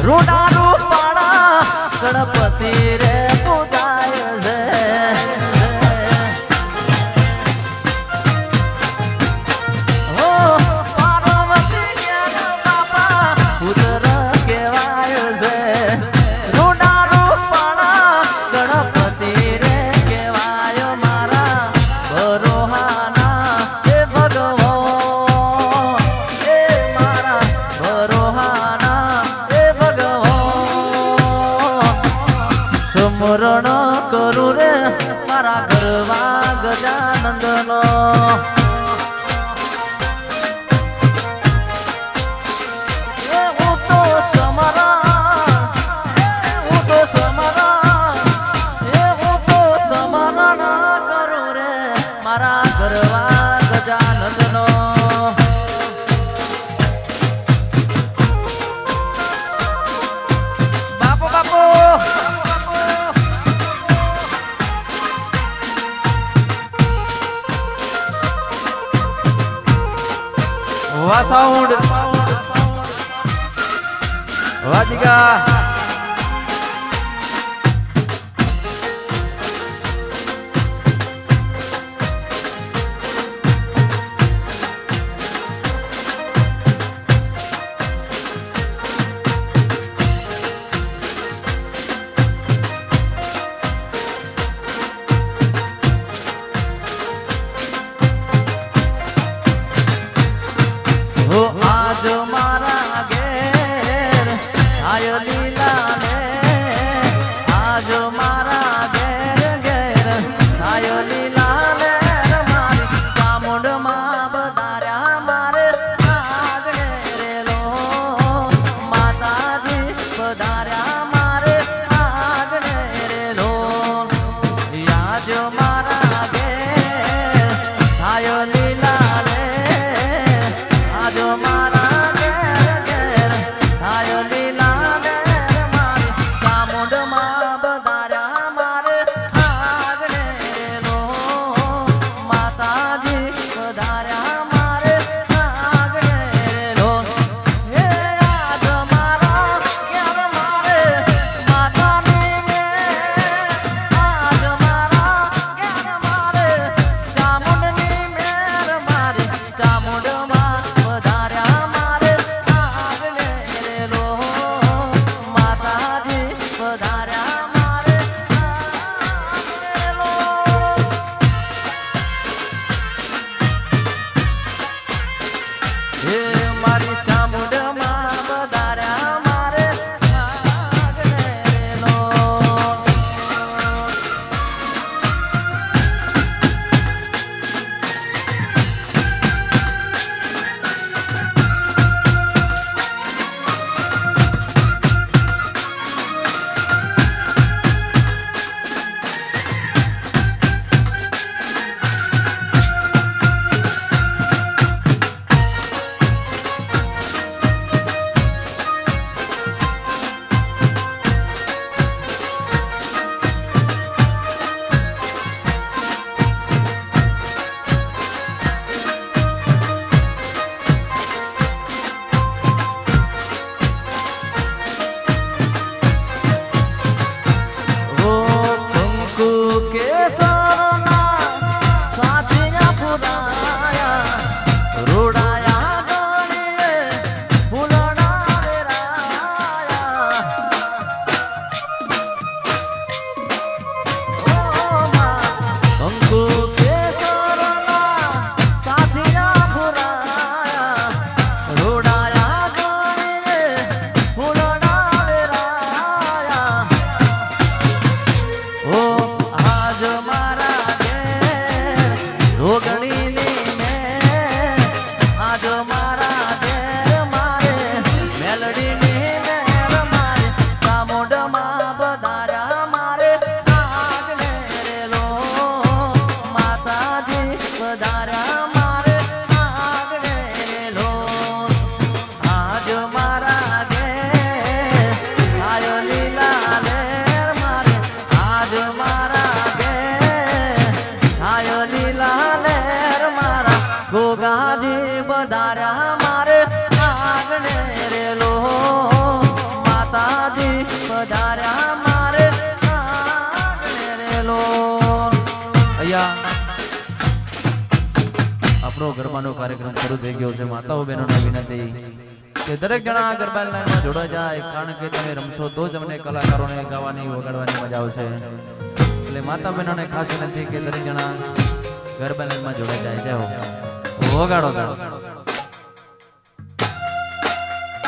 રૂડા રૂપાળા ગણપતિ રે પૂજાય છે હો પાર્વતી જ્ઞાન બાપા પુત્ર કહેવાય છે રૂડા રૂપાળા ગણપતિ રે કહેવાય મારા ભરોહાના એ ભગવાન એ મારા ભરોહાના એ ભગવાન સુમરણ કરું રે મારા ગરવા ગજાનંદનો હું તો સમરણ કરું રે મારા ગરવા ગજાનંદનો બાપો બાપો વાહ સાઉન્ડ વાજિકા આજ મારા ઘેર આય લીલા અહીંયા આપણો ગરબાનો કાર્યક્રમ શરૂ થઈ ગયો છે. માતાઓ બહેનોને વિનંતી કે દરેક જણા ગરબાની લાઈનમાં જોડાઈ જાય, કારણ કે તમે રમશો તો જ અમને કલાકારોને ગાવાની વગાડવાની મજા આવશે. એટલે માતા બહેનોને ખાસ વિનંતી કે દરેક જણા ગરબાની લાઈનમાં જોડાઈ જાય. જય હો. વગાડો.